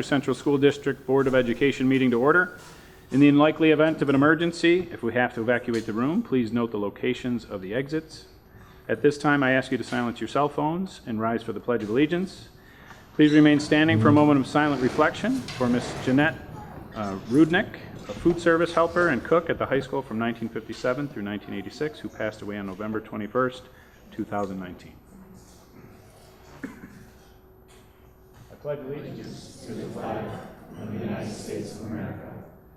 Central School District Board of Education meeting to order. In the unlikely event of an emergency, if we have to evacuate the room, please note the locations of the exits. At this time, I ask you to silence your cell phones and rise for the Pledge of Allegiance. Please remain standing for a moment of silent reflection for Ms. Jeanette Rudnick, a food service helper and cook at the high school from 1957 through 1986, who passed away on November 21st, 2019. I pledge allegiance to the flag of the United States of America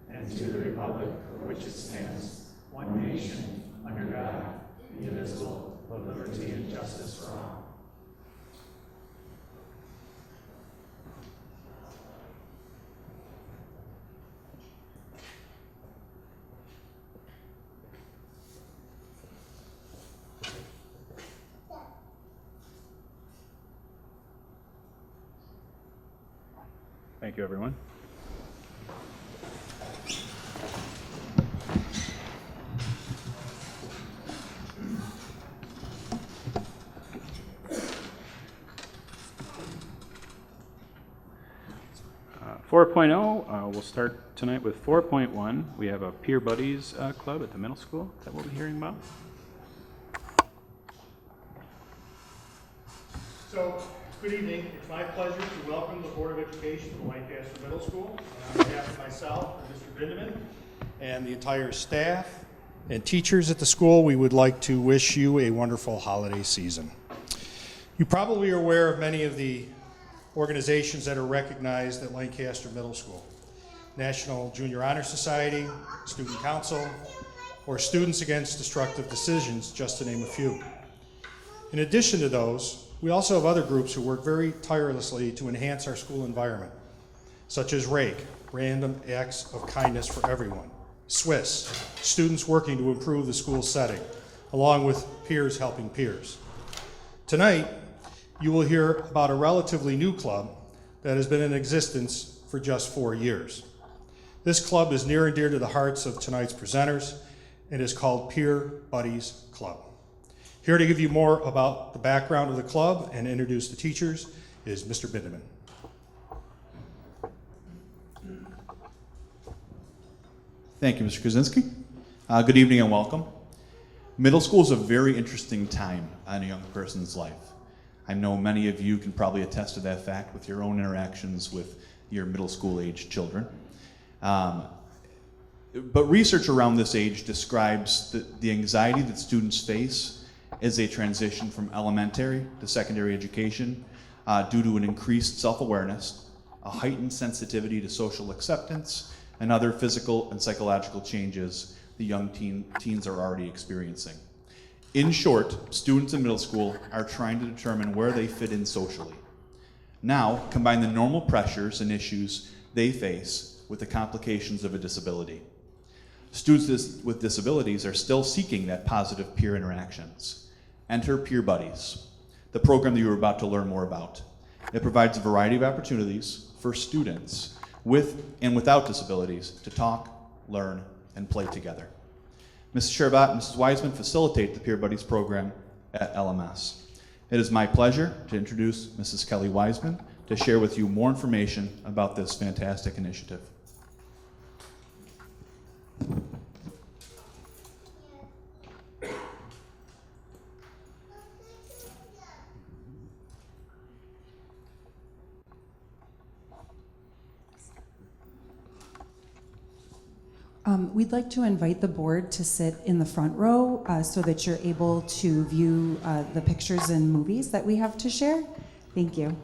and to the republic for which it stands, one nation, under God, indivisible, with liberty and justice for all. Thank you, everyone. We'll start tonight with 4.1. We have a Peer Buddies Club at the middle school that we'll be hearing about. So, good evening. It's my pleasure to welcome the Board of Education to Lancaster Middle School. And on behalf of myself and Mr. Bindeman and the entire staff and teachers at the school, we would like to wish you a wonderful holiday season. You probably are aware of many of the organizations that are recognized at Lancaster Middle School. National Junior Honor Society, Student Council, or Students Against Destructive Decisions, just to name a few. In addition to those, we also have other groups who work very tirelessly to enhance our school environment, such as RAKE, Random Acts of Kindness for Everyone, SWIS, Students Working to Improve the School Setting, along with Peers Helping Peers. Tonight, you will hear about a relatively new club that has been in existence for just 4 years. This club is near and dear to the hearts of tonight's presenters and is called Peer Buddies Club. Here to give you more about the background of the club and introduce the teachers is Mr. Bindeman. Thank you, Mr. Krasinski. Good evening and welcome. Middle school is a very interesting time in a young person's life. I know many of you can probably attest to that fact with your own interactions with your middle school age children. But research around this age describes the anxiety that students face as they transition from elementary to secondary education due to an increased self-awareness, a heightened sensitivity to social acceptance, and other physical and psychological changes the young teens are already experiencing. In short, students in middle school are trying to determine where they fit in socially. Now, combine the normal pressures and issues they face with the complications of a disability. Students with disabilities are still seeking that positive peer interactions. Enter Peer Buddies, the program that you are about to learn more about. It provides a variety of opportunities for students with and without disabilities to talk, learn, and play together. Mrs. Charvet and Mrs. Wiseman facilitate the Peer Buddies program at LMS. It is my pleasure to introduce Mrs. Kelly Wiseman to share with you more information about this fantastic initiative. We'd like to invite the board to sit in the front row so that you're able to view the pictures and movies that we have to share. Thank you.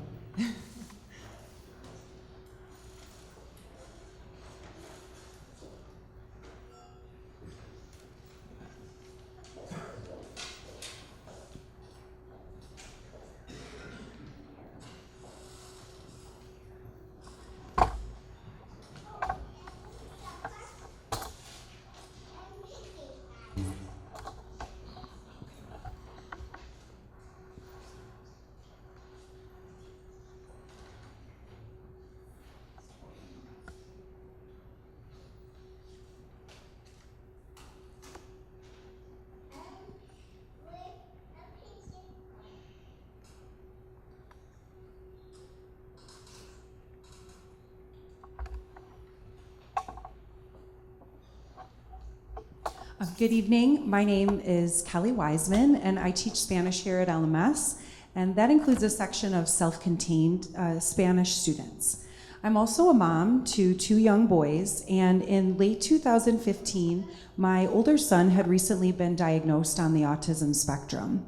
Good evening. My name is Kelly Wiseman, and I teach Spanish here at LMS, and that includes a section of self-contained Spanish students. I'm also a mom to 2 young boys, and in late 2015, my older son had recently been diagnosed on the autism spectrum.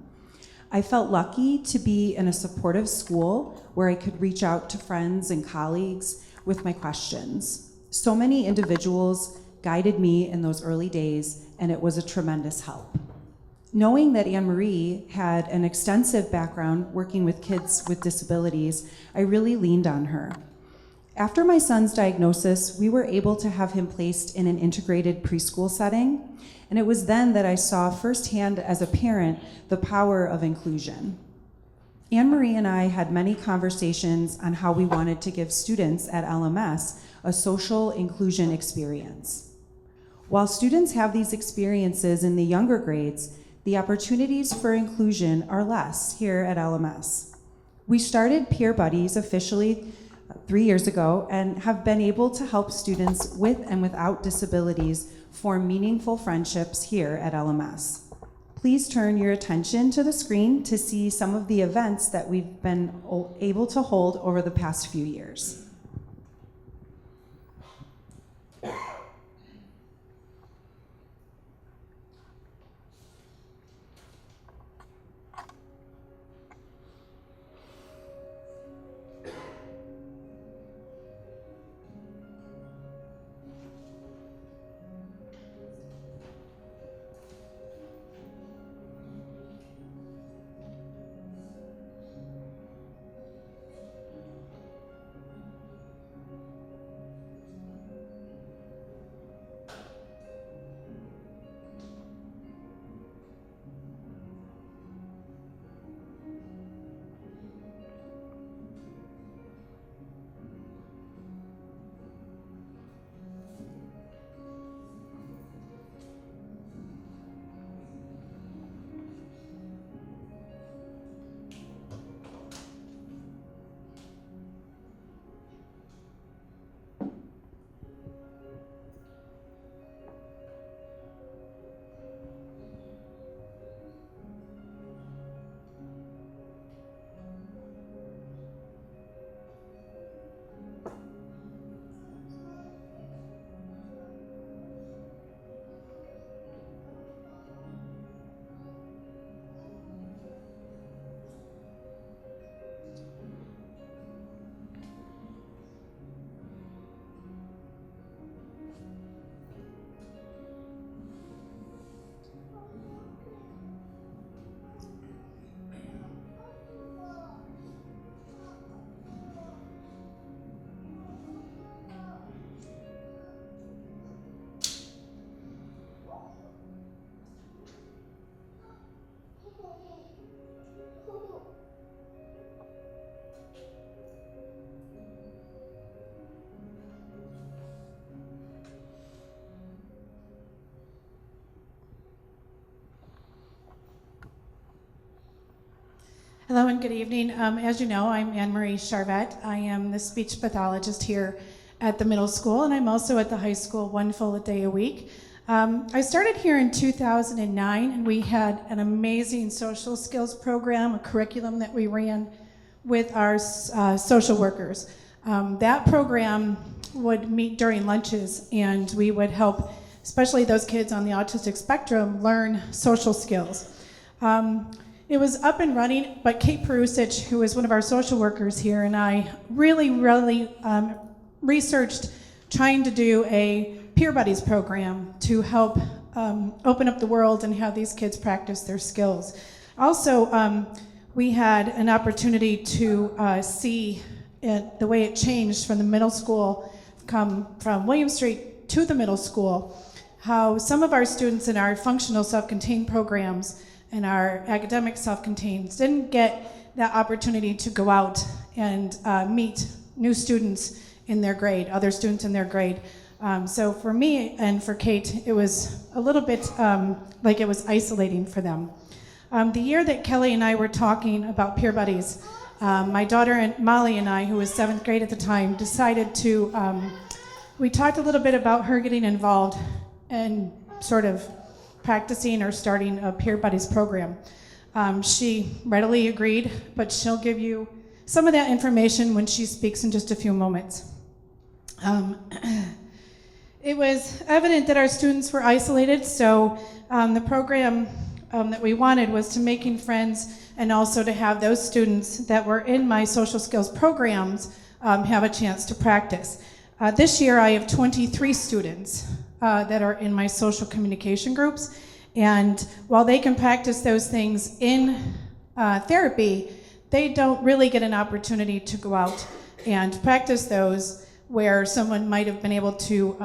I felt lucky to be in a supportive school where I could reach out to friends and colleagues with my questions. So many individuals guided me in those early days, and it was a tremendous help. Knowing that Anne-Marie had an extensive background working with kids with disabilities, I really leaned on her. After my son's diagnosis, we were able to have him placed in an integrated preschool setting, and it was then that I saw firsthand as a parent the power of inclusion. Anne-Marie and I had many conversations on how we wanted to give students at LMS a social inclusion experience. While students have these experiences in the younger grades, the opportunities for inclusion are less here at LMS. We started Peer Buddies officially 3 years ago and have been able to help students with and without disabilities form meaningful friendships here at LMS. Please turn your attention to the screen to see some of the events that we've been able to hold over the past few years. Hello and good evening. As you know, I'm Anne-Marie Charvet. I am the speech pathologist here at the middle school, and I'm also at the high school 1 full day a week. I started here in 2009, and we had an amazing social skills program, a curriculum that we ran with our social workers. That program would meet during lunches, and we would help, especially those kids on the autistic spectrum, learn social skills. It was up and running, but Kate Perusich, who is one of our social workers here, and I really researched trying to do a Peer Buddies program to help open up the world and have these kids practice their skills. Also, we had an opportunity to see the way it changed from the middle school, come from William Street to the middle school, how some of our students in our functional self-contained programs and our academic self-contained didn't get that opportunity to go out and meet new students in their grade, other students in their grade. So for me and for Kate, it was a little bit like it was isolating for them. The year that Kelly and I were talking about Peer Buddies, my daughter Molly and I, who was 7th grade at the time, decided to, we talked a little bit about her getting involved and sort of practicing or starting a Peer Buddies program. She readily agreed, but she'll give you some of that information when she speaks in just a few moments. It was evident that our students were isolated, so the program that we wanted was to making friends and also to have those students that were in my social skills programs have a chance to practice. This year I have 23 students that are in my social communication groups, and while they can practice those things in therapy, they don't really get an opportunity to go out and practice those where someone might have been able to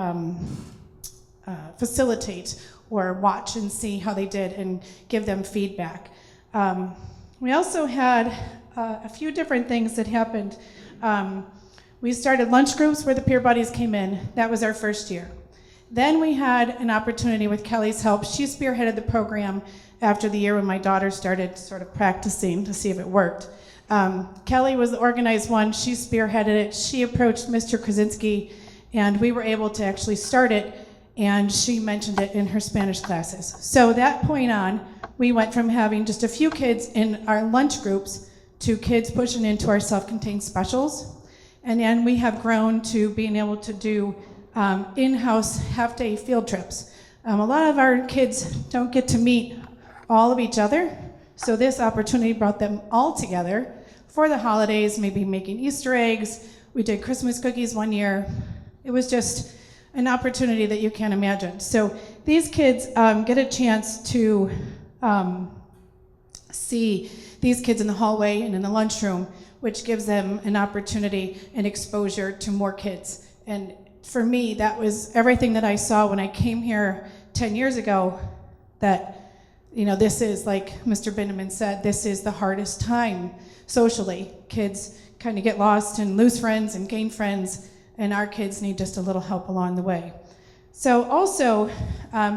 facilitate or watch and see how they did and give them feedback. We also had a few different things that happened. We started lunch groups where the peer buddies came in. That was our first year. Then we had an opportunity with Kelly's help. She spearheaded the program after the year when my daughter started sort of practicing to see if it worked. Kelly was the organized one. She spearheaded it. She approached Mr. Krasinski, and we were able to actually start it, and she mentioned it in her Spanish classes. So that point on, we went from having just a few kids in our lunch groups to kids pushing into our self-contained specials. And then we have grown to being able to do in-house half-day field trips. A lot of our kids don't get to meet all of each other, so this opportunity brought them all together for the holidays, maybe making Easter eggs. We did Christmas cookies one year. It was just an opportunity that you can't imagine. So these kids get a chance to see these kids in the hallway and in the lunchroom, which gives them an opportunity and exposure to more kids. And for me, that was everything that I saw when I came here 10 years ago, that, you know, this is, like Mr. Bindeman said, this is the hardest time socially. Kids kind of get lost and lose friends and gain friends, and our kids need just a little help along the way. So also,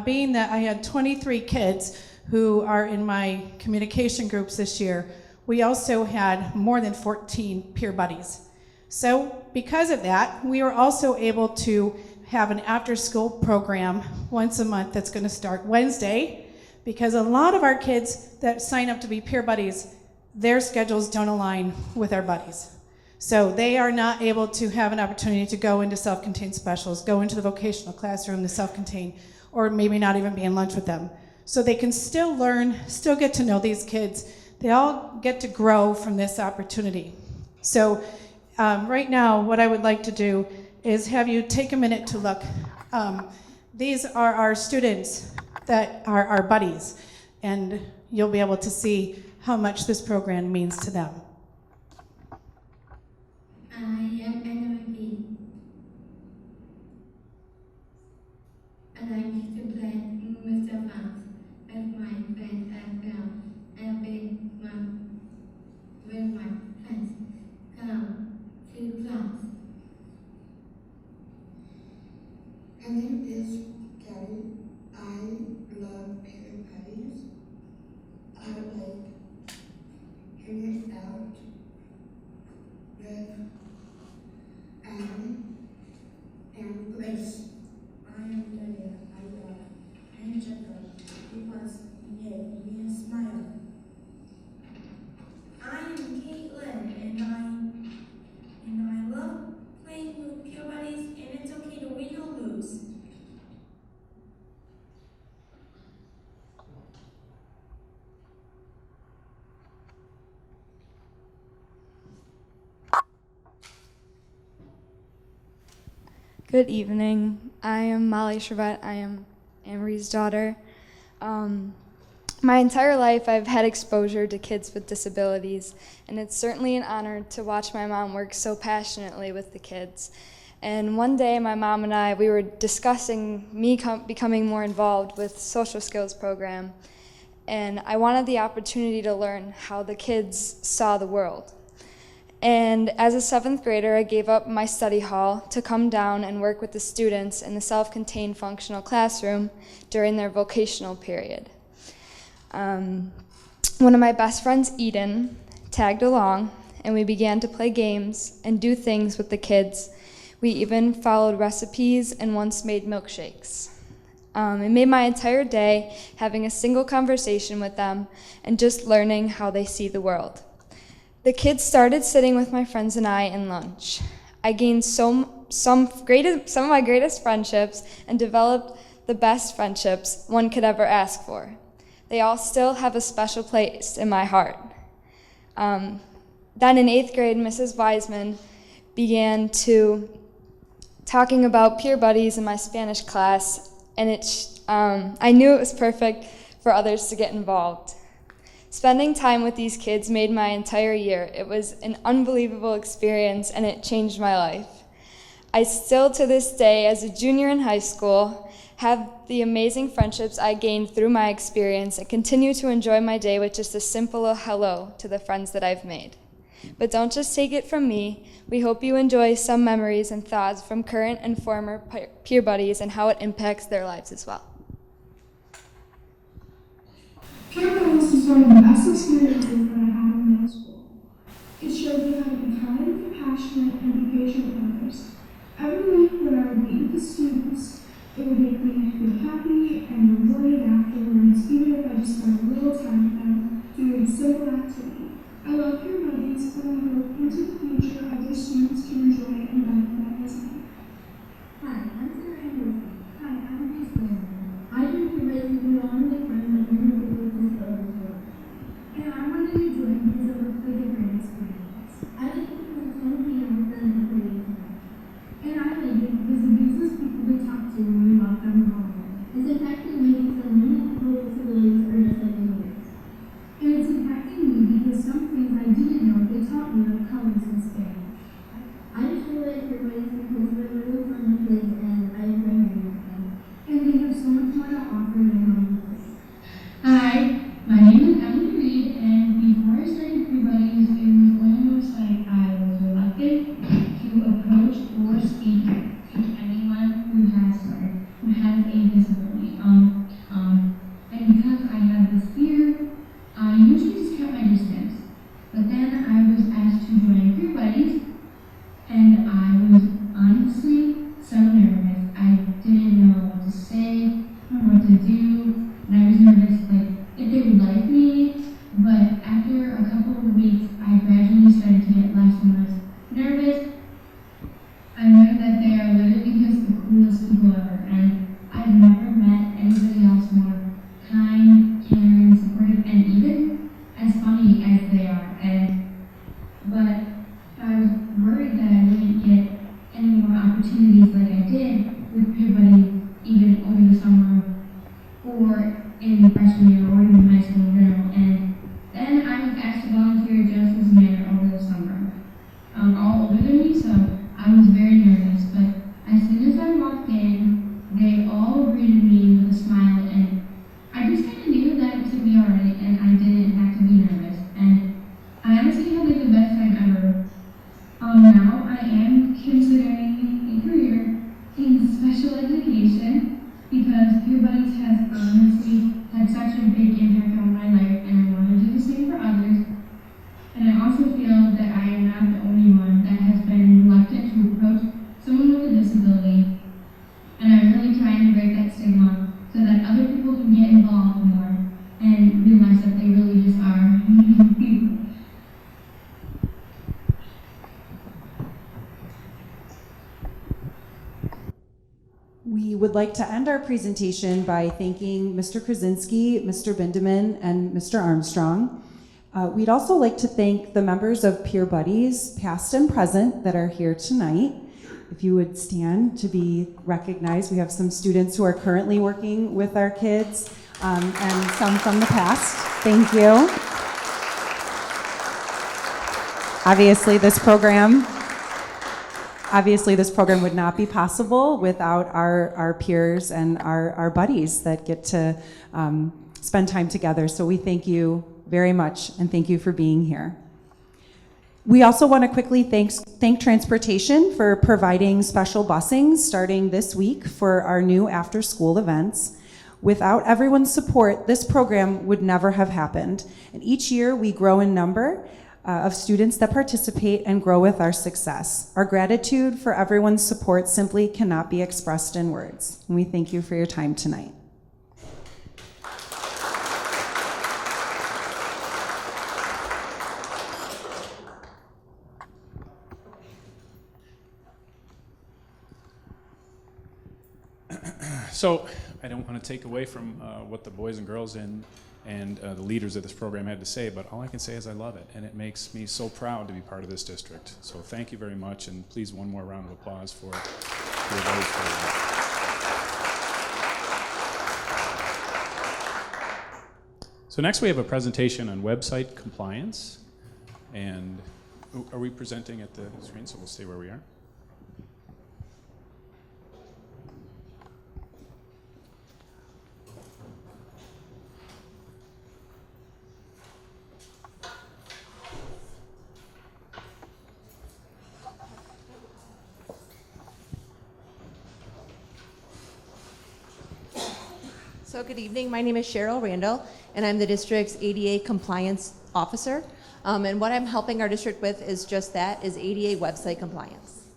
being that I had 23 kids who are in my communication groups this year, we also had more than 14 peer buddies. So because of that, we were also able to have an after-school program once a month that's going to start Wednesday, because a lot of our kids that sign up to be peer buddies, their schedules don't align with our buddies. So they are not able to have an opportunity to go into self-contained specials, go into the vocational classroom, the self-contained, or maybe not even be in lunch with them. So they can still learn, still get to know these kids. They all get to grow from this opportunity. So right now, what I would like to do is have you take a minute to look. These are our students that are our buddies, and you'll be able to see how much this program means to them. I am NIV, and I used to play Mr. Fox with my friends as well, and with my friends come to class. My name is Kelly. I love peer buddies. I like hanging out with Alan and Grace. I am Delia. I love Angela because he made me smile. I am Caitlin, and I love playing with peer buddies, and it's okay to win or lose. Good evening. I am Molly Charvet. I am Amory's daughter. My entire life I've had exposure to kids with disabilities, and it's certainly an honor to watch my mom work so passionately with the kids. And one day my mom and I, we were discussing me becoming more involved with social skills program, and I wanted the opportunity to learn how the kids saw the world. And as a 7th grader, I gave up my study hall to come down and work with the students in the self-contained functional classroom during their vocational period. One of my best friends, Eden, tagged along, and we began to play games and do things with the kids. We even followed recipes and once made milkshakes. It made my entire day having a single conversation with them and just learning how they see the world. The kids started sitting with my friends and I in lunch. I gained some of my greatest friendships and developed the best friendships one could ever ask for. They all still have a special place in my heart. Then in 8th grade, Mrs. Wiseman began talking about peer buddies in my Spanish class, and I knew it was perfect for others to get involved. Spending time with these kids made my entire year. It was an unbelievable experience, and it changed my life. I still, to this day, as a junior in high school, have the amazing friendships I gained through my experience and continue to enjoy my day with just a simple hello to the friends that I've made. But don't just take it from me. We hope you enjoy some memories and thoughts from current and former peer buddies and how it impacts their lives as well. Peer Buddies was one of the best experiences that I had in middle school. It showed me how to be kind, compassionate, and be patient with others. Every week when I would meet with the students, it would make me feel happy and rewarded afterwards, even if I just spent a little time with them doing a simple activity. I love Peer Buddies, and I hope into the future other students can enjoy and benefit as well. Hi, I'm Sarah Anderson. Hi, I'm Wiseman. I joined Peer Buddies with all of my friends that learn to do with disabilities work. And I wanted to join because it was a different experience. I like it because it's fun being with them and creating them. And I like it because it gives us people to talk to when we walk down the hallway. It's impacting me because I learn that people with disabilities are just like me. And it's impacting me because some things I didn't know they taught me like colors and Spanish. I just really like Peer Buddies because they're really fun with kids and I enjoy hanging with them. And they have so much more to offer than home. Hi, my name is Emily Reed, and before I started Peer Buddies, it was almost like I was reluctant to approach or speak to anyone who has a disability. And because I had this fear, I usually just kept my distance. But then I was asked to join Peer Buddies, and I was honestly so nervous. I didn't know what to say or what to do, and I was nervous if they would like me. But after a couple of weeks, I gradually started to get less and less nervous. I learned that they are literally just the coolest people ever, and I've never met anybody else more kind, caring, supportive, and even as funny as they are. But I was worried that I wouldn't get any more opportunities like I did with Peer Buddies, even over the summer or in freshman year or even high school in general. And then I was asked to volunteer just as mayor over the summer. All older than me, so I was very nervous. But as soon as I walked in, they all greeted me with a smile, and I just kind of knew that it was going to be alright, and I didn't have to be nervous. And I honestly had the best time ever. Now I am considering a career in special education because Peer Buddies has honestly had such a big impact on my life, and I want to do the same for others. And I also feel that I am not the only one that has been reluctant to approach someone with a disability. And I'm really trying to break that stigma so that other people can get involved more and realize that they really just are people. We would like to end our presentation by thanking Mr. Krasinski, Mr. Bindeman, and Mr. Armstrong. We'd also like to thank the members of Peer Buddies, past and present, that are here tonight. If you would stand to be recognized. We have some students who are currently working with our kids, and some from the past. Thank you. Obviously, this program would not be possible without our peers and our buddies that get to spend time together. So we thank you very much, and thank you for being here. We also want to quickly thank Transportation for providing special busing starting this week for our new after-school events. Without everyone's support, this program would never have happened. And each year we grow in number. of students that participate and grow with our success. Our gratitude for everyone's support simply cannot be expressed in words. And we thank you for your time tonight. So I don't want to take away from what the boys and girls and the leaders of this program had to say, but all I can say is I love it, and it makes me so proud to be part of this district. So thank you very much, and please one more round of applause for your boys. So next we have a presentation on website compliance, and are we presenting at the screen? So we'll stay where we are. So good evening, my name is Cheryl Randall, and I'm the district's ADA compliance officer. And what I'm helping our district with is just that, is ADA website compliance.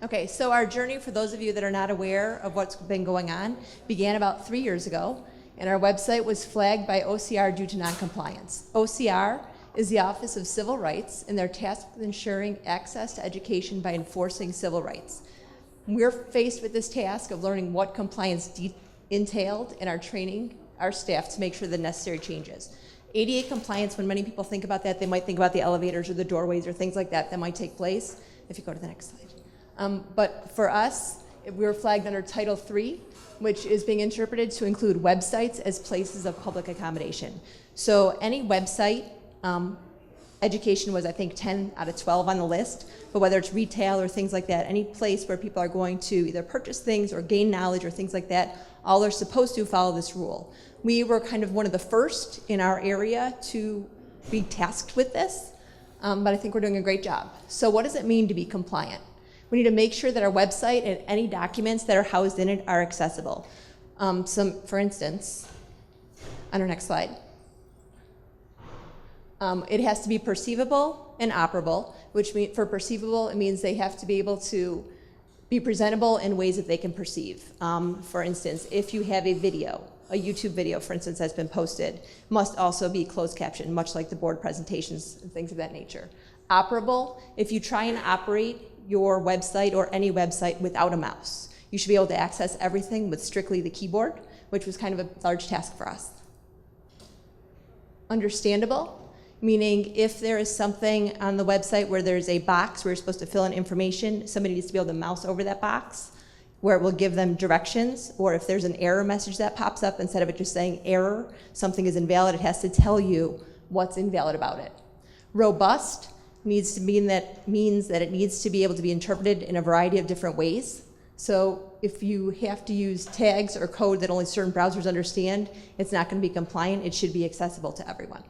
Okay, so our journey, for those of you that are not aware of what's been going on, began about 3 years ago, and our website was flagged by OCR due to noncompliance. OCR is the Office of Civil Rights, and they're tasked with ensuring access to education by enforcing civil rights. We're faced with this task of learning what compliance entailed in our training our staff to make sure the necessary changes. ADA compliance, when many people think about that, they might think about the elevators or the doorways or things like that that might take place. If you go to the next slide. But for us, we were flagged under Title III, which is being interpreted to include websites as places of public accommodation. So any website, education was, I think, 10 out of 12 on the list, but whether it's retail or things like that, any place where people are going to either purchase things or gain knowledge or things like that, all are supposed to follow this rule. We were kind of one of the first in our area to be tasked with this, but I think we're doing a great job. So what does it mean to be compliant? We need to make sure that our website and any documents that are housed in it are accessible. For instance, on our next slide, it has to be perceivable and operable, which means for perceivable, it means they have to be able to be presentable in ways that they can perceive. For instance, if you have a video, a YouTube video, for instance, that's been posted, must also be closed captioned, much like the board presentations and things of that nature. Operable, if you try and operate your website or any website without a mouse, you should be able to access everything with strictly the keyboard, which was kind of a large task for us. Understandable, meaning if there is something on the website where there's a box where you're supposed to fill in information, somebody needs to be able to mouse over that box where it will give them directions, or if there's an error message that pops up, instead of it just saying error, something is invalid, it has to tell you what's invalid about it. Robust means that it needs to be able to be interpreted in a variety of different ways. So if you have to use tags or code that only certain browsers understand, it's not going to be compliant. It should be accessible to everyone.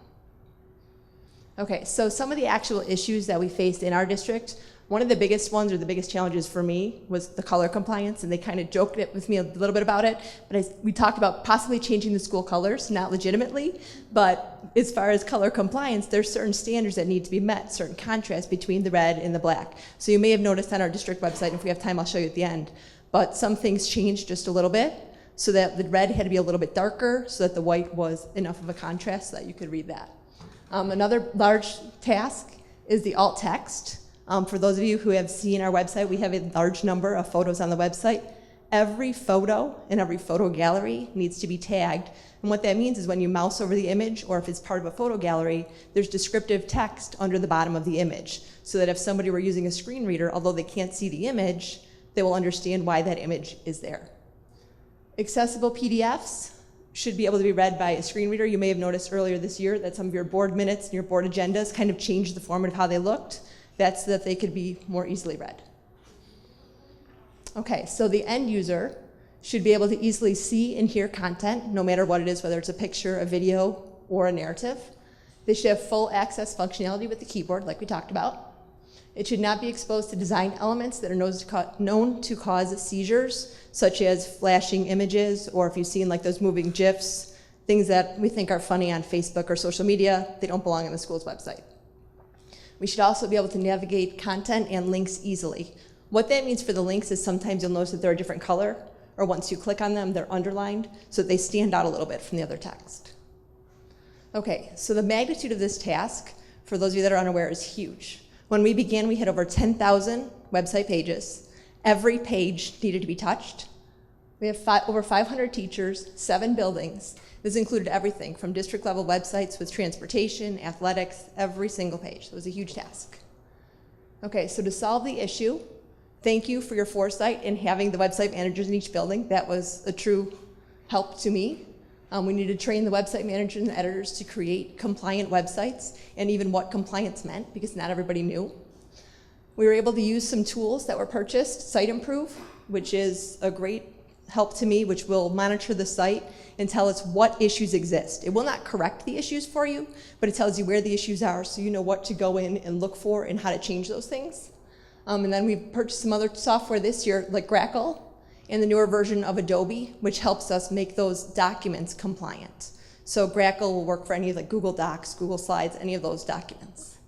Okay, so some of the actual issues that we faced in our district, one of the biggest ones, or the biggest challenges for me, was the color compliance, and they kind of joked with me a little bit about it, but we talked about possibly changing the school colors, not legitimately, but as far as color compliance, there's certain standards that need to be met, certain contrast between the red and the black. So you may have noticed on our district website, and if we have time, I'll show you at the end, but some things changed just a little bit, so that the red had to be a little bit darker, so that the white was enough of a contrast so that you could read that. Another large task is the alt text. For those of you who have seen our website, we have a large number of photos on the website. Every photo in every photo gallery needs to be tagged. And what that means is when you mouse over the image, or if it's part of a photo gallery, there's descriptive text under the bottom of the image, so that if somebody were using a screen reader, although they can't see the image, they will understand why that image is there. Accessible PDFs should be able to be read by a screen reader. You may have noticed earlier this year that some of your board minutes and your board agendas kind of changed the format of how they looked. That's so that they could be more easily read. Okay, so the end user should be able to easily see and hear content, no matter what it is, whether it's a picture, a video, or a narrative. They should have full access functionality with the keyboard, like we talked about. It should not be exposed to design elements that are known to cause seizures, such as flashing images, or if you've seen like those moving GIFs, things that we think are funny on Facebook or social media, they don't belong on the school's website. We should also be able to navigate content and links easily. What that means for the links is sometimes you'll notice that they're a different color, or once you click on them, they're underlined, so that they stand out a little bit from the other text. Okay, so the magnitude of this task, for those of you that are unaware, is huge. When we began, we had over 10,000 website pages. Every page needed to be touched. We have over 500 teachers, 7 buildings. This included everything from district-level websites with transportation, athletics, every single page. It was a huge task. Okay, so to solve the issue, thank you for your foresight in having the website managers in each building. That was a true help to me. We needed to train the website managers and editors to create compliant websites and even what compliance meant, because not everybody knew. We were able to use some tools that were purchased, Site Improve, which is a great help to me, which will monitor the site and tell us what issues exist. It will not correct the issues for you, but it tells you where the issues are so you know what to go in and look for and how to change those things. And then we purchased some other software this year, like Grackle, and the newer version of Adobe, which helps us make those documents compliant. So Grackle will work for any of like Google Docs, Google Slides, any of those documents.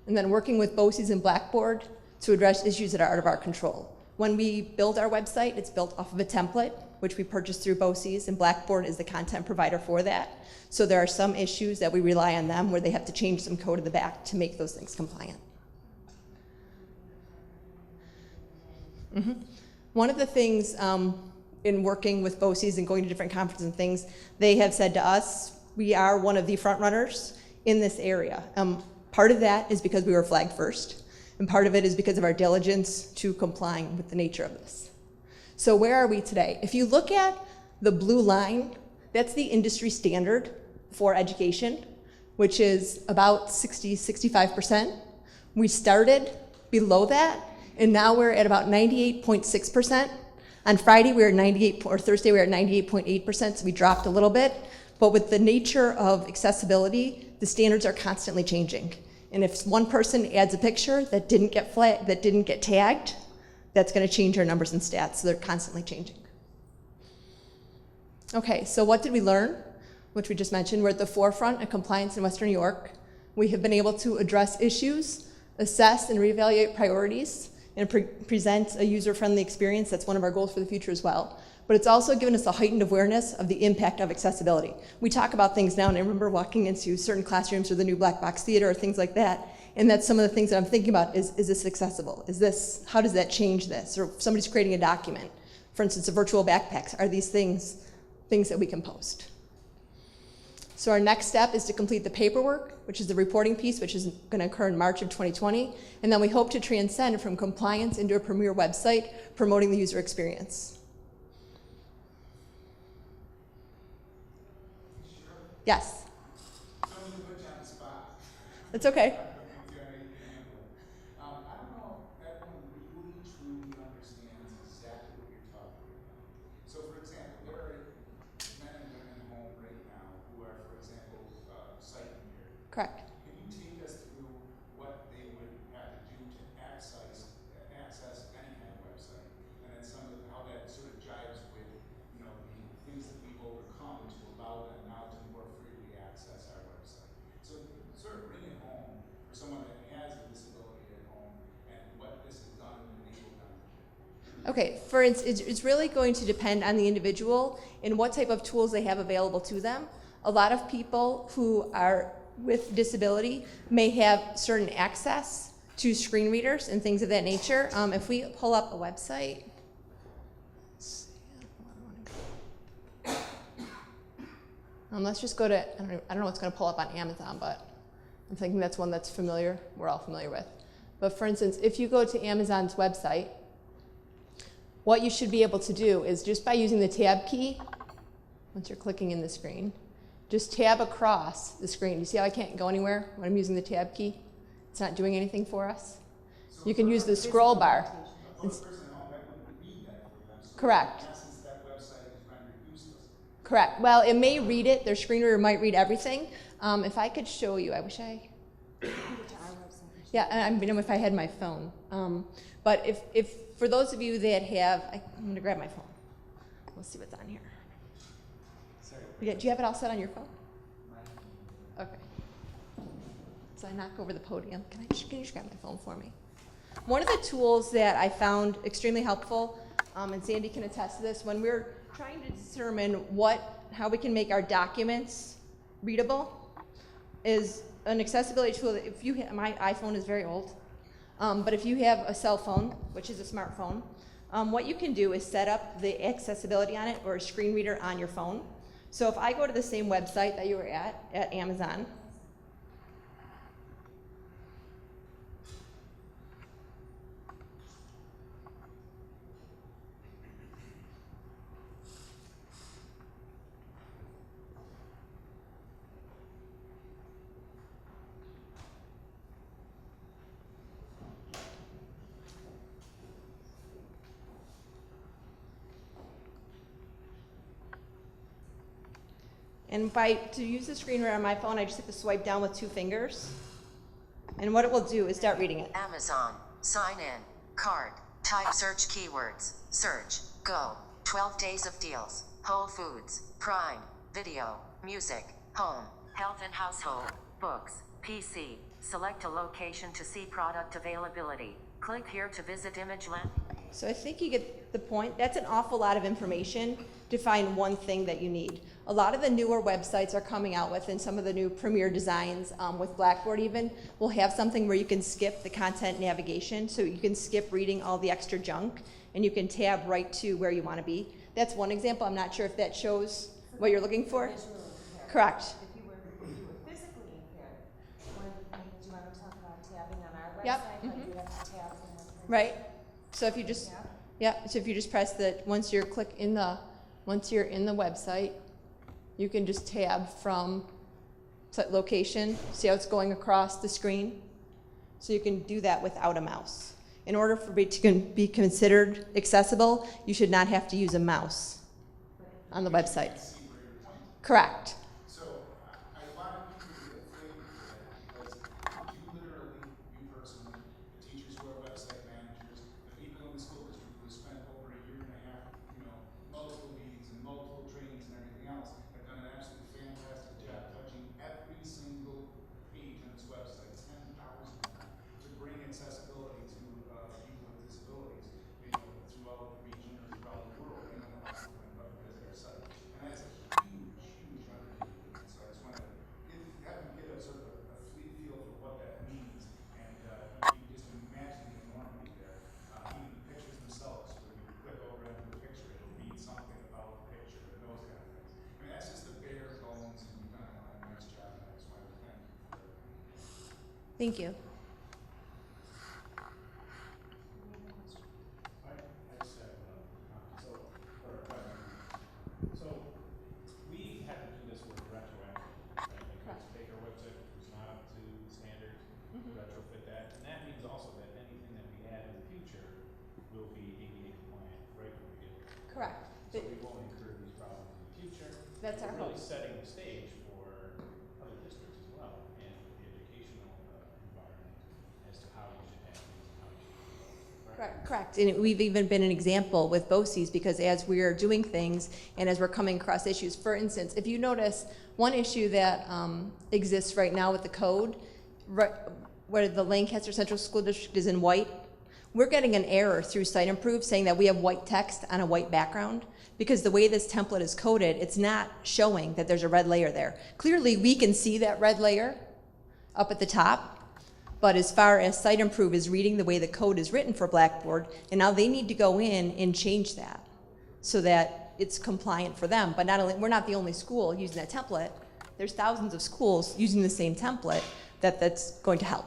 And then working with BOCES and Blackboard to address issues that are out of our control. When we build our website, it's built off of a template, which we purchase through BOCES, and Blackboard is the content provider for that. So there are some issues that we rely on them where they have to change some code in the back to make those things compliant. One of the things in working with BOCES and going to different conferences and things, they have said to us, we are one of the front runners in this area. Part of that is because we were flagged first, and part of it is because of our diligence to complying with the nature of this. So where are we today? If you look at the blue line, that's the industry standard for education, which is about 60-65%. We started below that, and now we're at about 98.6%. On Friday, we were at Thursday, we were at 98.8%, so we dropped a little bit. But with the nature of accessibility, the standards are constantly changing. And if one person adds a picture that didn't get flagged, that didn't get tagged, that's going to change our numbers and stats, so they're constantly changing. Okay, so what did we learn? Which we just mentioned, we're at the forefront of compliance in Western New York. We have been able to address issues, assess and reevaluate priorities, and present a user-friendly experience. That's one of our goals for the future as well. But it's also given us a heightened awareness of the impact of accessibility. We talk about things now, and I remember walking into certain classrooms or the new black box theater or things like that, and that's some of the things that I'm thinking about. Is this accessible? How does that change this? Or if somebody's creating a document, for instance, a virtual backpacks, are these things that we can post? So our next step is to complete the paperwork, which is the reporting piece, which is going to occur in March of 2020. And then we hope to transcend from compliance into a premier website promoting the user experience. Yes? It's okay. Correct. Can you take us through what they would have to do to access any kind of website, and then how that sort of jives with, the things that we've overcome to allow them now to more freely access our website? So sort of bring it home for someone that has a disability at home and what this has done and enabled them to do. Okay, for instance, it's really going to depend on the individual and what type of tools they have available to them. A lot of people who are with disability may have certain access to screen readers and things of that nature. If we pull up a website, let's just go to, I don't know what's going to pull up on Amazon, but I'm thinking that's one that's familiar, we're all familiar with. But for instance, if you go to Amazon's website, what you should be able to do is just by using the tab key, once you're clicking in the screen, just tab across the screen. You see how I can't go anywhere when I'm using the tab key? It's not doing anything for us. You can use the scroll bar. Correct. Correct. Well, it may read it. Their screen reader might read everything. If I could show you, I wish I. Yeah, I mean, if I had my phone. But if for those of you that have, I'm going to grab my phone. Let's see what's on here. Yeah, do you have it all set on your phone? Okay. So I knock over the podium. Can you just grab my phone for me? One of the tools that I found extremely helpful, and Sandy can attest to this, when we're trying to determine how we can make our documents readable, is an accessibility tool that if you have, my iPhone is very old, but if you have a cell phone, which is a smartphone, what you can do is set up the accessibility on it or a screen reader on your phone. So if I go to the same website that you were at Amazon, and to use the screen reader on my phone, I just have to swipe down with 2 fingers. And what it will do is start reading it. Amazon, sign in, card, type search keywords, search, go, 12 days of deals, Whole Foods, Prime, video, music, home, health and household, books, PC, select a location to see product availability, click here to visit image land. So I think you get the point. That's an awful lot of information to find one thing that you need. A lot of the newer websites are coming out with, and some of the new premier designs with Blackboard even, will have something where you can skip the content navigation, so you can skip reading all the extra junk, and you can tab right to where you want to be. That's one example. I'm not sure if that shows what you're looking for. Correct. If you were physically impaired, do you want to talk about tabbing on our website? Yep. Like you have to tab from one place Right. So if you just, so if you just press once you're in the website, you can just tab from location. See how it's going across the screen? So you can do that without a mouse. In order for it to be considered accessible, you should not have to use a mouse on the website. Correct. So I wanted you to get a flavor for that, because you literally, you personally, the teachers who are website managers, the people in the school district who spent over a year and a half, multiple meetings and multiple trainings and everything else, have done an absolutely fantastic job touching every single page on this website, 10,000 to bring accessibility to people with disabilities, throughout the region or throughout the world, because of their site. And that's a huge undertaking. So I just want to have them get a sort of a feel for what that means, and you can just imagine the enormity there. Even the pictures themselves, when you click over into the picture, it'll read something about the picture and those kind of things. I mean, that's just the bare bones, and you've done a nice job, and I just wanted to thank you for everything. Thank you. So we had to do this with retroactive, right? Like let's take our website, which was not up to standards, retrofit that, and that means also that anything that we add in the future will be ADA compliant right from the beginning. Correct. So we won't incur these problems in the future. That's our really hope. setting the stage for other districts as well, and the educational environment as to how we should have things and how we should do it. Correct. And we've even been an example with BOCES, because as we are doing things and as we're coming across issues, for instance, if you notice one issue that exists right now with the code, where the Lancaster Central School District is in white, we're getting an error through Site Improve saying that we have white text on a white background, because the way this template is coded, it's not showing that there's a red layer there. Clearly, we can see that red layer up at the top, but as far as Site Improve is reading the way the code is written for Blackboard, and now they need to go in and change that so that it's compliant for them. But not only, we're not the only school using that template. There's thousands of schools using the same template that's going to help.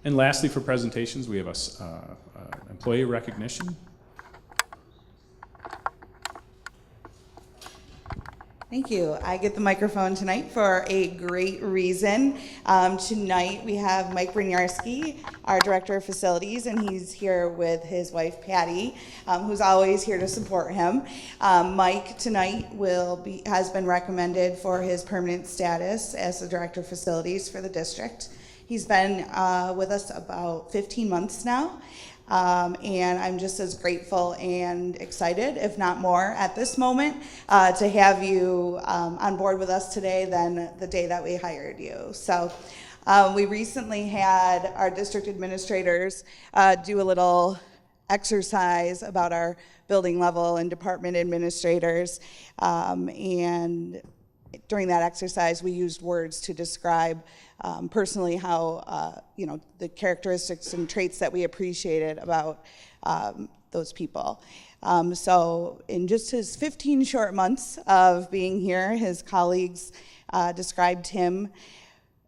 And lastly, for presentations, we have employee recognition. Thank you. I get the microphone tonight for a great reason. Tonight we have Mike Brynjarski, our Director of Facilities, and he's here with his wife Patty, who's always here to support him. Mike tonight has been recommended for his permanent status as the Director of Facilities for the district. He's been with us about 15 months now. And I'm just as grateful and excited, if not more, at this moment to have you on board with us today than the day that we hired you. So we recently had our district administrators do a little exercise about our building level and department administrators. And during that exercise, we used words to describe personally how, the characteristics and traits that we appreciated about those people. So in just his 15 short months of being here, his colleagues described him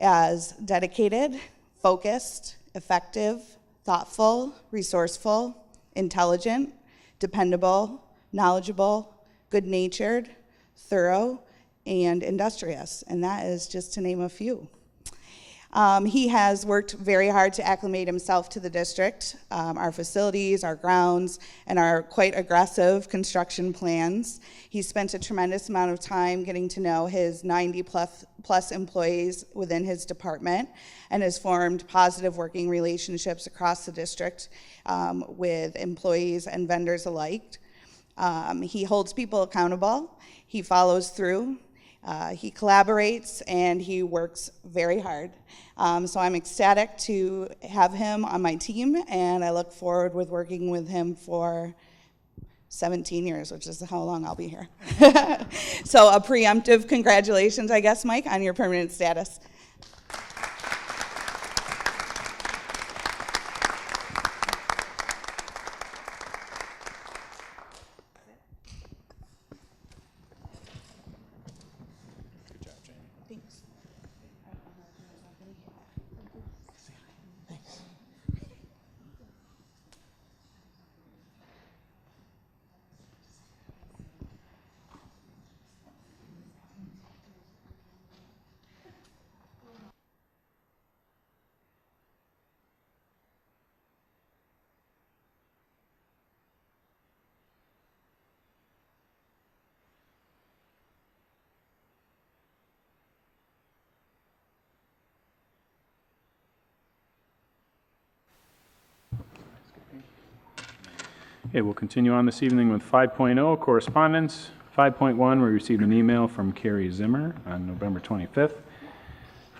as dedicated, focused, effective, thoughtful, resourceful, intelligent, dependable, knowledgeable, good-natured, thorough, and industrious, and that is just to name a few. He has worked very hard to acclimate himself to the district, our facilities, our grounds, and our quite aggressive construction plans. He spent a tremendous amount of time getting to know his 90 plus employees within his department and has formed positive working relationships across the district with employees and vendors alike. He holds people accountable. He follows through. He collaborates and he works very hard. So I'm ecstatic to have him on my team, and I look forward with working with him for 17 years, which is how long I'll be here. So a preemptive congratulations, I guess, Mike, on your permanent status. Okay, we'll continue on this evening with 5.0, correspondence. 5.1, we received an email from Carrie Zimmer on November 25th.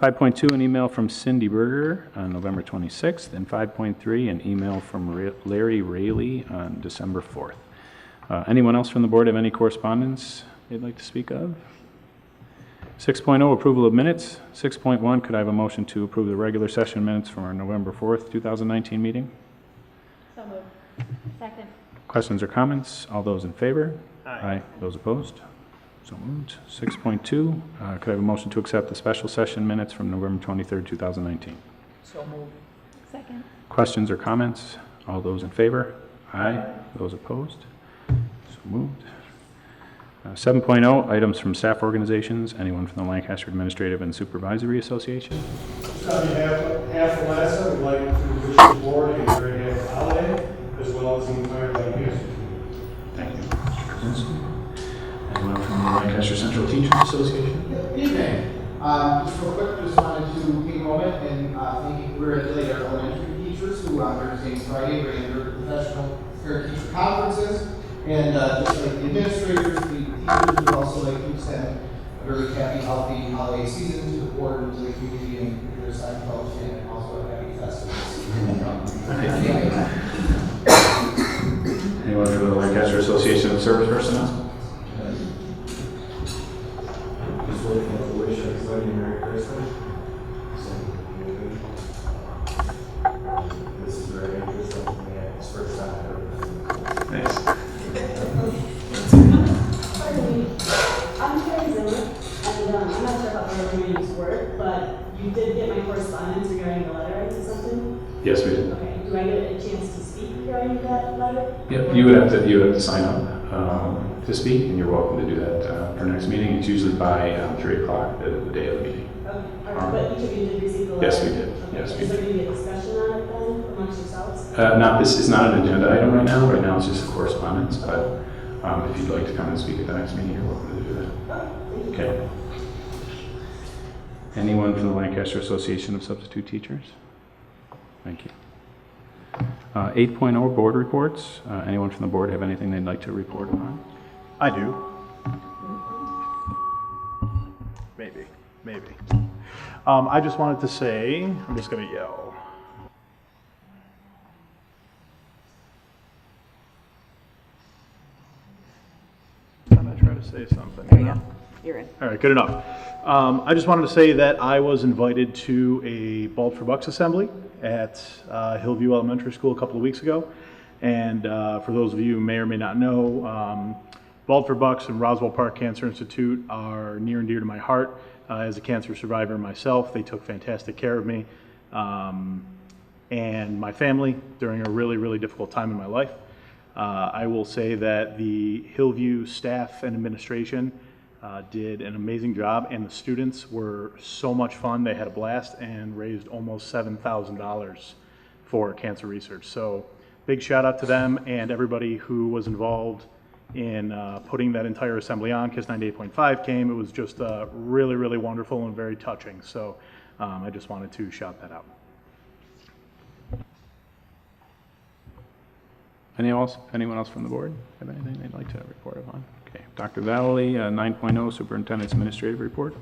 5.2, an email from Cindy Berger on November 26th. And 5.3, an email from Larry Rayleigh on December 4th. Anyone else from the board have any correspondence they'd like to speak of? 6.0, approval of minutes. 6.1, could I have a motion to approve the regular session minutes from our November 4th, 2019 meeting? So moved. Second. Questions or comments? All those in favor? Aye. Those opposed? So moved. 6.2, could I have a motion to accept the special session minutes from November 23rd, 2019? So moved. Second. Questions or comments? All those in favor? Aye. Those opposed? So moved. 7.0, items from staff organizations. Anyone from the Lancaster Administrative and Supervisory Association? Just on behalf of LASA, we'd like to wish the board a very happy holiday, as well as the entire Lancaster community. Thank you, Mr. Krasinski. Anyone from the Lancaster Central Teachers Association? Good evening. Just real quick, just wanted to take a moment and thank we're at our elementary teachers who on Thursday and Friday bring their professional parent teacher conferences. And just like the administrators, the teachers would also like to extend a very happy, healthy holiday season to the board and to the community and your assigned fellowship, and also a happy festival. Anyone from the Lancaster Association of Service Personnel? Just looking at the wish everybody Merry Christmas. This is very interesting for me. It's the first time I've heard this. Nice. I'm Carrie Zimmer, and I'm not sure how the readings work, but you did get my correspondence regarding the letter I sent something? Yes, we did. Okay, do I get a chance to speak regarding that letter? Yep, you would have to sign up to speak, and you're welcome to do that our next meeting. It's usually by 3 o'clock, the day of the meeting. Okay, all right, but each of you did receive the letter? Yes, we did. Okay. Yes, we Is there did. going to be a discussion on it then amongst yourselves? This is not an agenda item right now. Right now it's just a correspondence, but if you'd like to come and speak at the next meeting, you're welcome to do that. Okay. Anyone from the Lancaster Association of Substitute Teachers? Thank you. 8.0 board reports. Anyone from the board have anything they'd like to report on? I do. Maybe. I just wanted to say, I'm just going to yell. I'm going to try to say something. There you go. You're in. All right, good enough. I just wanted to say that I was invited to a Bald for Bucks assembly at Hillview Elementary School a couple of weeks ago. And for those of you who may or may not know, Bald for Bucks and Roswell Park Cancer Institute are near and dear to my heart. As a cancer survivor myself, they took fantastic care of me and my family during a really, really difficult time in my life. I will say that the Hillview staff and administration did an amazing job, and the students were so much fun. They had a blast and raised almost $7,000 for cancer research. So big shout out to them and everybody who was involved in putting that entire assembly on. KISS 98.5 came. It was just really, really wonderful and very touching. So I just wanted to shout that out. Anyone else from the board have anything they'd like to report upon? Okay, Dr. Valley, 9.0 Superintendent's Administrative Report.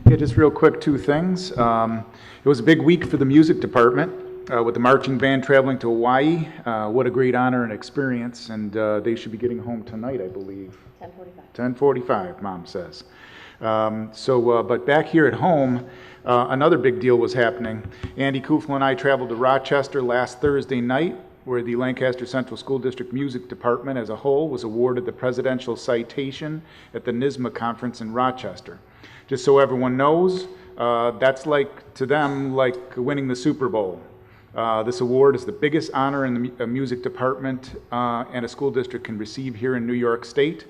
Yeah, just real quick, two things. It was a big week for the music department with the marching band traveling to Hawaii. What a great honor and experience, and they should be getting home tonight, I believe. 10:45. 10:45, Mom says. But back here at home, another big deal was happening. Andy Kufel and I traveled to Rochester last Thursday night, where the Lancaster Central School District Music Department as a whole was awarded the Presidential Citation at the NYSSMA Conference in Rochester. Just so everyone knows, that's to them like winning the Super Bowl. This award is the biggest honor in the music department and a school district can receive here in New York State.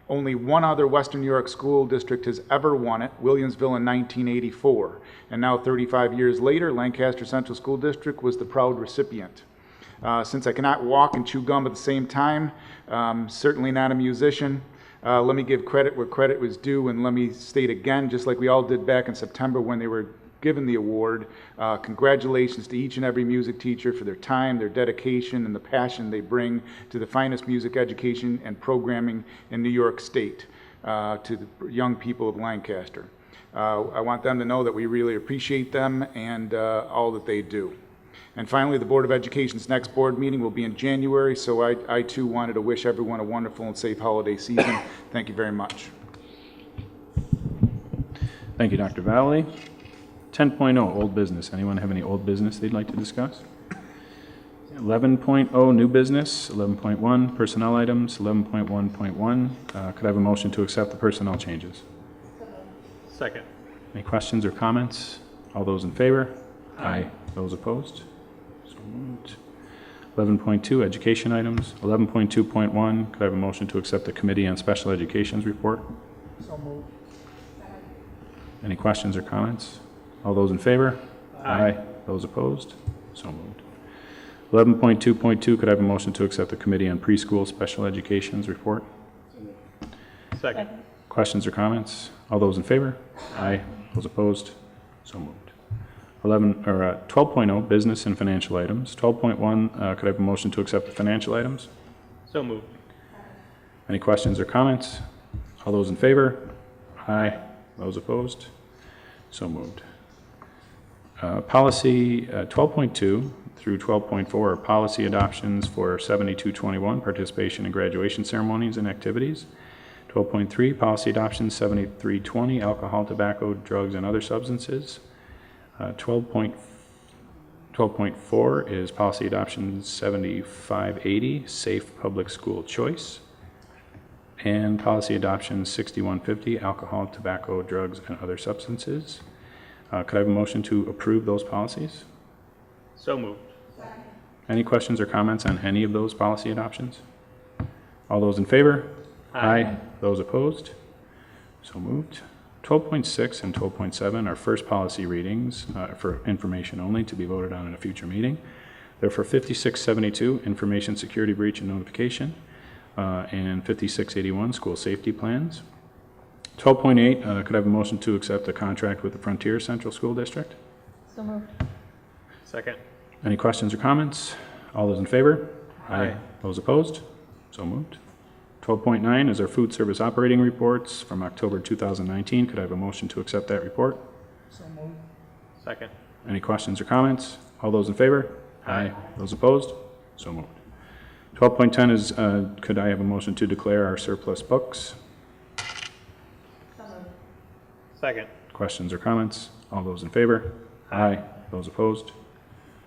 Only one other Western New York school district has ever won it, Williamsville in 1984. And now 35 years later, Lancaster Central School District was the proud recipient. Since I cannot walk and chew gum at the same time, certainly not a musician, let me give credit where credit was due, and let me state again, just like we all did back in September when they were given the award, congratulations to each and every music teacher for their time, their dedication, and the passion they bring to the finest music education and programming in New York State, to the young people of Lancaster. I want them to know that we really appreciate them and all that they do. And finally, the Board of Education's next board meeting will be in January, so I too wanted to wish everyone a wonderful and safe holiday season. Thank you very much. Thank you, Dr. Valley. 10.0 old business. Anyone have any old business they'd like to discuss? 11.0 new business. 11.1 personnel items. 11.1.1. Could I have a motion to accept the personnel changes? Second. Any questions or comments? All those in favor? Aye. Those opposed? So moved. 11.2 education items. 11.2.1. Could I have a motion to accept the Committee on Special Education's report? So moved. Any questions or comments? All those in favor? Aye. Those opposed? So moved. 11.2.2, could I have a motion to accept the Committee on Preschool Special Education's report? Second. Questions or comments? All those in favor? Aye. Those opposed? So moved. 12.0 business and financial items. 12.1, could I have a motion to accept the financial items? So moved. Any questions or comments? All those in favor? Aye. Those opposed? So moved. Policy 12.2 through 12.4 are policy adoptions for 7221, participation in graduation ceremonies and activities. 12.3, policy adoptions 7320, alcohol, tobacco, drugs, and other substances. 12.4 is policy adoption 7580, safe public school choice. And policy adoption 6150, alcohol, tobacco, drugs, and other substances. Could I have a motion to approve those policies? So moved. Any questions or comments on any of those policy adoptions? All those in favor? Aye. Those opposed? So moved. 12.6 and 12.7 are first policy readings for information only to be voted on in a future meeting. They're for 5672, information security breach and notification, and 5681, school safety plans. 12.8, could I have a motion to accept the contract with the Frontier Central School District? So moved. Second. Any questions or comments? All those in favor? Aye. Those opposed? So moved. 12.9 is our food service operating reports from October 2019. Could I have a motion to accept that report? So moved. Second. Any questions or comments? All those in favor? Aye. Those opposed? So moved. 12.10 is, could I have a motion to declare our surplus books? So moved. Second. Questions or comments? All those in favor? Aye. Those opposed?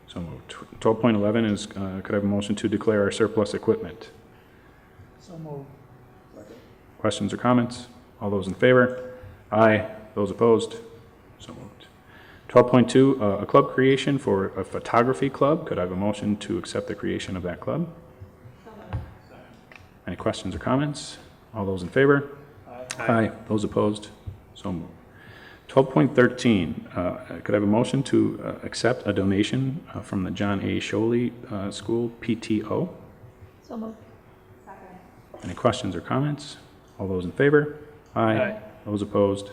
So moved. 12.11 is, could I have a motion to declare our surplus equipment? So moved. Second. Questions or comments? All those in favor? Aye. Those opposed? So moved. 12.2, a club creation for a photography club. Could I have a motion to accept the creation of that club? So moved. Any questions or comments? All those in favor? Aye. Those opposed? So moved. 12.13, could I have a motion to accept a donation from the John A. Sholey School PTO? So moved. Second. Any questions or comments? All those in favor? Aye. Those opposed?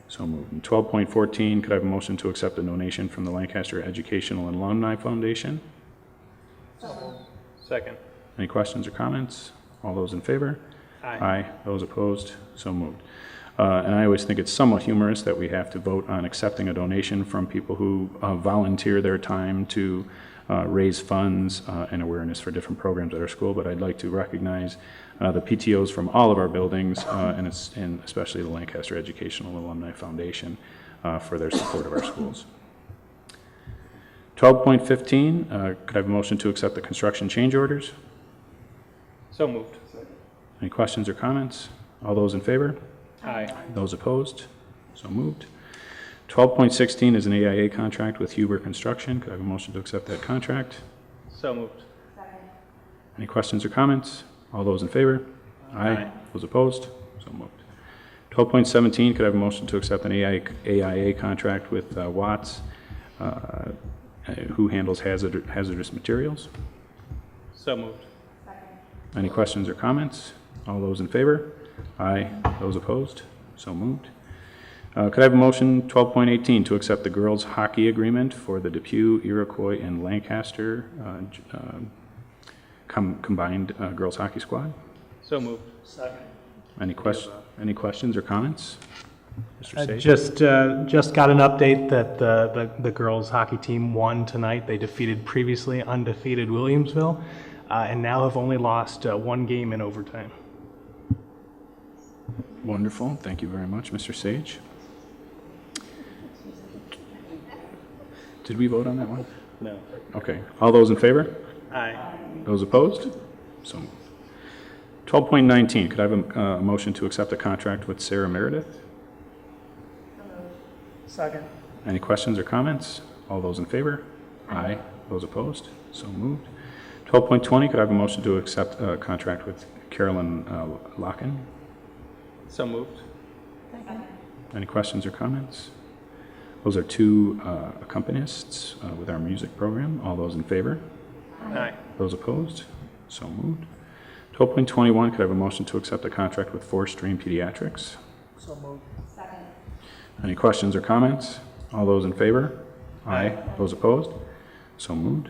So moved. And 12.14, could I have a motion to accept a donation from the Lancaster Educational and Alumni Foundation? So moved. Second. Any questions or comments? All those in favor? Aye. Those opposed? So moved. And I always think it's somewhat humorous that we have to vote on accepting a donation from people who volunteer their time to raise funds and awareness for different programs at our school. But I'd like to recognize the PTOs from all of our buildings, and especially the Lancaster Educational Alumni Foundation for their support of our schools. 12.15, could I have a motion to accept the construction change orders? So moved. Any questions or comments? All those in favor? Aye. Those opposed? So moved. 12.16 is an AIA contract with Huber Construction. Could I have a motion to accept that contract? So moved. Second. Any questions or comments? All those in favor? Aye. Those opposed? So moved. 12.17, could I have a motion to accept an AIA contract with Watts, who handles hazardous materials? So moved. Second. Any questions or comments? All those in favor? Aye. Those opposed? So moved. Could I have a motion, 12.18, to accept the girls' hockey agreement for the Depew, Iroquois, and Lancaster combined girls' hockey squad? So moved. Second. Any questions or comments? Mr. Sage? Just got an update that the girls' hockey team won tonight. They defeated previously undefeated Williamsville, and now have only lost one game in overtime. Wonderful. Thank you very much, Mr. Sage. Did we vote on that one? No. Okay. All those in favor? Aye. Those opposed? So moved. 12.19, could I have a motion to accept a contract with Sarah Meredith? Second. Any questions or comments? All those in favor? Aye. Those opposed? So moved. 12.20, could I have a motion to accept a contract with Carolyn Locken? So moved. Second. Any questions or comments? Those are two accompanists with our music program. All those in favor? Aye. Those opposed? So moved. 12.21, could I have a motion to accept a contract with Four Stream Pediatrics? So moved. Second. Any questions or comments? All those in favor? Aye. Those opposed? So moved.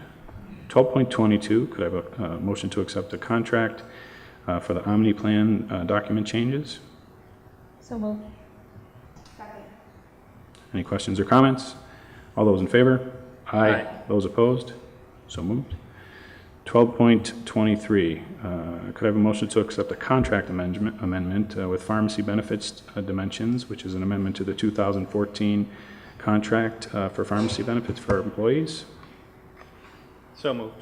12.22, could I have a motion to accept a contract for the Omni Plan document changes? So moved. Second. Any questions or comments? All those in favor? Aye. Those opposed? So moved. 12.23, could I have a motion to accept a contract amendment with Pharmacy Benefits Dimensions, which is an amendment to the 2014 contract for pharmacy benefits for our employees? So moved.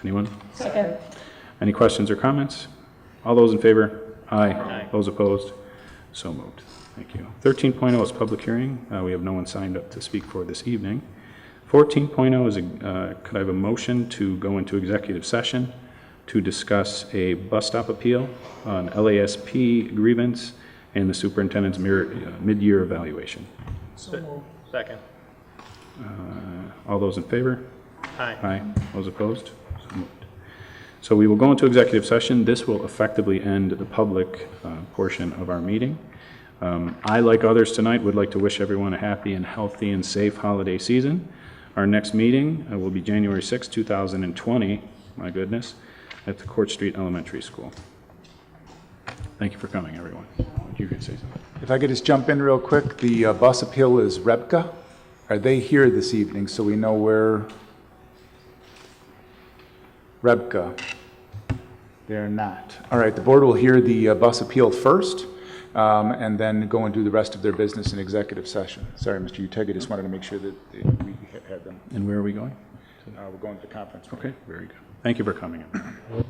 Anyone? Second. Any questions or comments? All those in favor? Aye. Aye. Those opposed? So moved. Thank you. 13.0 is public hearing. We have no one signed up to speak for this evening. 14.0 is could I have a motion to go into executive session to discuss a bus stop appeal on LASP grievance and the superintendent's mid-year evaluation. Second. All those in favor? Aye. Aye. Those opposed? So moved. So we will go into executive session. This will effectively end the public portion of our meeting. I, like others tonight, would like to wish everyone a happy and healthy and safe holiday season. Our next meeting will be January 6, 2020, my goodness, at the Court Street Elementary School. Thank you for coming, everyone. You could say something. If I could just jump in real quick, the bus appeal is Rebka. Are they here this evening so we know where? Rebka. They're not. All right, the board will hear the bus appeal first and then go and do the rest of their business in executive session. Sorry, Mr. Utega, just wanted to make sure that we had them. And where are we going? We're going to the conference room. Okay, very good. Thank you for coming, everyone.